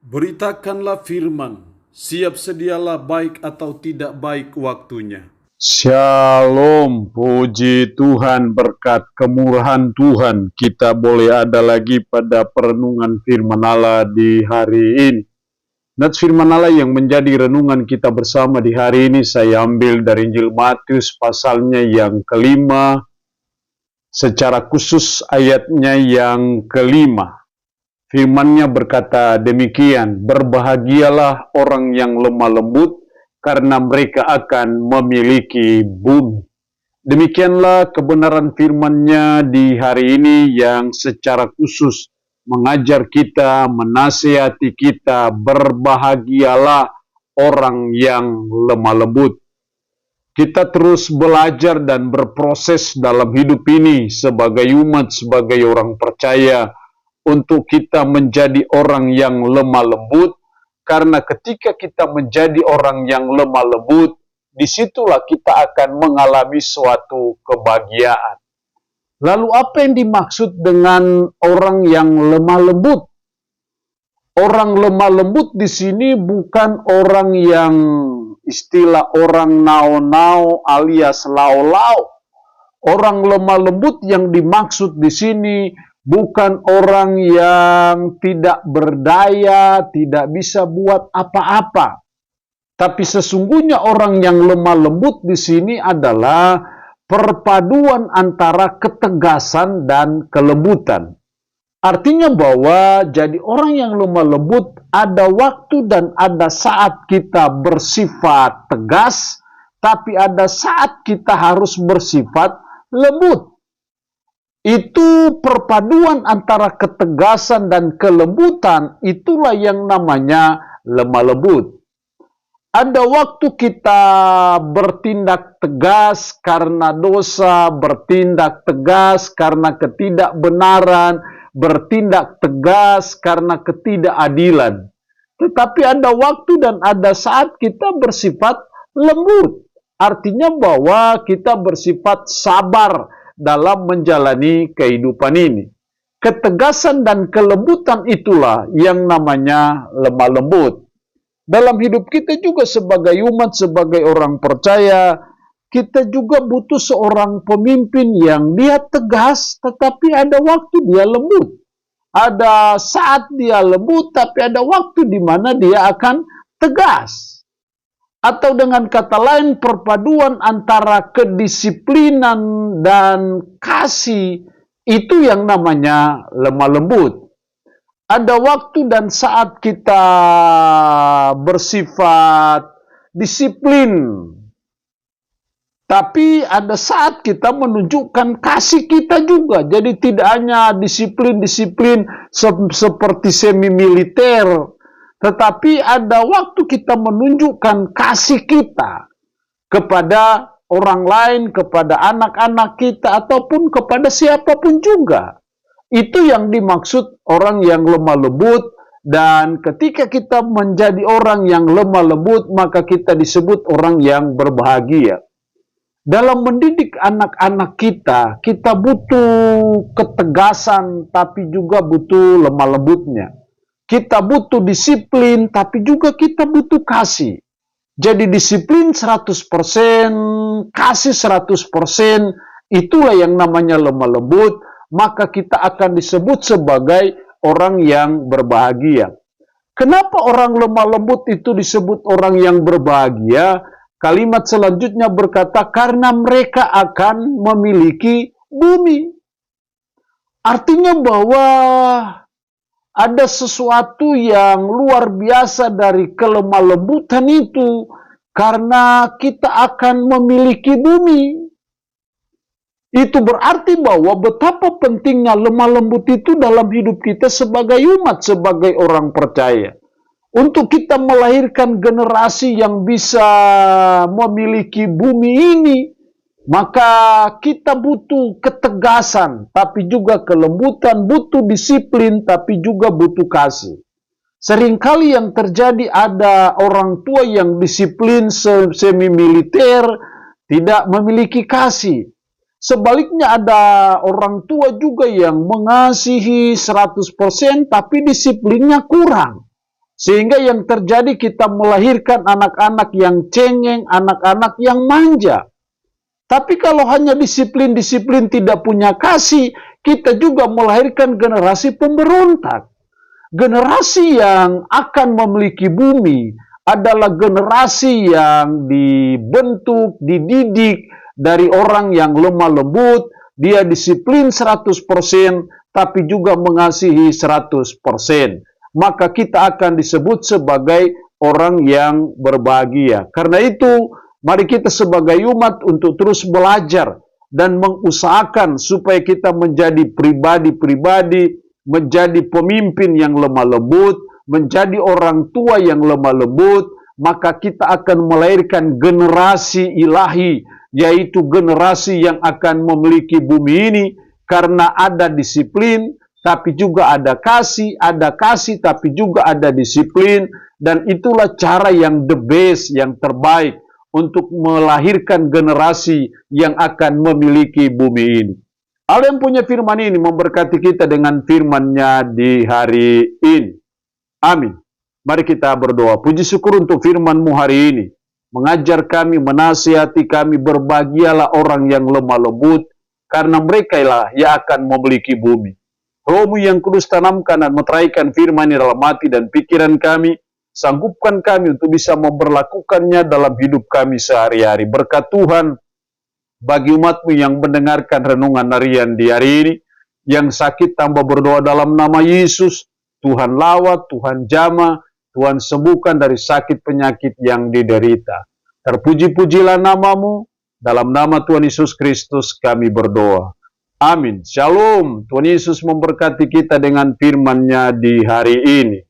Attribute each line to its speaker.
Speaker 1: Beritakanlah firman, siap sedialah baik atau tidak baik waktunya.
Speaker 2: Shalom, puji Tuhan, berkat kemurahan Tuhan kita boleh ada lagi pada perenungan firman Allah di hari ini. Dan firman Allah yang menjadi renungan kita bersama di hari ini saya ambil dari Injil Matius pasalnya yang kelima, secara khusus ayatnya yang kelima. Firman-Nya berkata demikian, berbahagialah orang yang lemah lembut, karena mereka akan memiliki bumi. Demikianlah kebenaran firman-Nya di hari ini yang secara khusus mengajar kita, menasihati kita, berbahagialah orang yang lemah lembut. Kita terus belajar dan berproses dalam hidup ini sebagai umat, sebagai orang percaya, untuk kita menjadi orang yang lemah lembut, karena ketika kita menjadi orang yang lemah lembut, disitulah kita akan mengalami suatu kebahagiaan. Lalu apa yang dimaksud dengan orang yang lemah lembut? Orang lemah lembut di sini bukan orang yang istilah orang nao-nao alias lau-lau. Orang lemah lembut yang dimaksud di sini bukan orang yang tidak berdaya, tidak bisa buat apa-apa. Tapi sesungguhnya orang yang lemah lembut di sini adalah perpaduan antara ketegasan dan kelembutan. Artinya bahwa jadi orang yang lemah lembut ada waktu dan ada saat kita bersifat tegas, tapi ada saat kita harus bersifat lembut. Itu perpaduan antara ketegasan dan kelembutan, itulah yang namanya lemah lembut. Ada waktu kita bertindak tegas karena dosa, bertindak tegas karena ketidakbenaran, bertindak tegas karena ketidakadilan. Tetapi ada waktu dan ada saat kita bersifat lembut. Artinya bahwa kita bersifat sabar dalam menjalani kehidupan ini. Ketegasan dan kelembutan itulah yang namanya lemah lembut. Dalam hidup kita juga sebagai umat, sebagai orang percaya, kita juga butuh seorang pemimpin yang dia tegas, tetapi ada waktu dia lembut. Ada saat dia lembut, tapi ada waktu di mana dia akan tegas. Atau dengan kata lain, perpaduan antara kedisiplinan dan kasih, itu yang namanya lemah lembut. Ada waktu dan saat kita bersifat disiplin, tapi ada saat kita menunjukkan kasih kita juga. Jadi tidak hanya disiplin-disiplin seperti semi-militer, tetapi ada waktu kita menunjukkan kasih kita kepada orang lain, kepada anak-anak kita, ataupun kepada siapapun juga. Itu yang dimaksud orang yang lemah lembut. Dan ketika kita menjadi orang yang lemah lembut, maka kita disebut orang yang berbahagia. Dalam mendidik anak-anak kita, kita butuh ketegasan, tapi juga butuh lemah lembutnya. Kita butuh disiplin, tapi juga kita butuh kasih. Jadi disiplin 100%, kasih 100%, itulah yang namanya lemah lembut, maka kita akan disebut sebagai orang yang berbahagia. Kenapa orang lemah lembut itu disebut orang yang berbahagia? Kalimat selanjutnya berkata, karena mereka akan memiliki bumi. Artinya bahwa ada sesuatu yang luar biasa dari kelemah lembutan itu, karena kita akan memiliki bumi. Itu berarti bahwa betapa pentingnya lemah lembut itu dalam hidup kita sebagai umat, sebagai orang percaya. Untuk kita melahirkan generasi yang bisa memiliki bumi ini, maka kita butuh ketegasan, tapi juga kelembutan, butuh disiplin, tapi juga butuh kasih. Seringkali yang terjadi ada orang tua yang disiplin semi-militer, tidak memiliki kasih. Sebaliknya ada orang tua juga yang mengasihi 100%, tapi disiplinnya kurang. Sehingga yang terjadi kita melahirkan anak-anak yang cengeng, anak-anak yang manja. Tapi kalau hanya disiplin-disiplin tidak punya kasih, kita juga melahirkan generasi pemberontak. Generasi yang akan memiliki bumi adalah generasi yang dibentuk, dididik dari orang yang lemah lembut, dia disiplin 100%, tapi juga mengasihi 100%. Maka kita akan disebut sebagai orang yang berbahagia. Karena itu, mari kita sebagai umat untuk terus belajar dan mengusahakan supaya kita menjadi pribadi-pribadi, menjadi pemimpin yang lemah lembut, menjadi orang tua yang lemah lembut, maka kita akan melahirkan generasi ilahi, yaitu generasi yang akan memiliki bumi ini karena ada disiplin, tapi juga ada kasih tapi juga ada disiplin, dan itulah cara yang the best, yang terbaik untuk melahirkan generasi yang akan memiliki bumi ini. Allah yang punya firman ini memberkati kita dengan firman-Nya di hari ini. Amin. Mari kita berdoa. Puji syukur untuk firman-Mu hari ini. Mengajar kami, menasihati kami, berbahagialah orang yang lemah lembut, karena mereka lah yang akan memiliki bumi. Roh-Mu yang kudus tanamkan dan meteraikan firman ini dalam hati dan pikiran kami, sanggupkan kami untuk bisa memperlakukannya dalam hidup kami sehari-hari. Berkat Tuhan bagi umat-Mu yang mendengarkan renungan harian di hari ini, yang sakit tambah berdoa dalam nama Yesus, Tuhan lawat, Tuhan jamah, Tuhan sembuhkan dari sakit penyakit yang diderita. Terpuji-pujilah nama-Mu, dalam nama Tuhan Yesus Kristus kami berdoa. Amin. Shalom. Tuhan Yesus memberkati kita dengan firman-Nya di hari ini.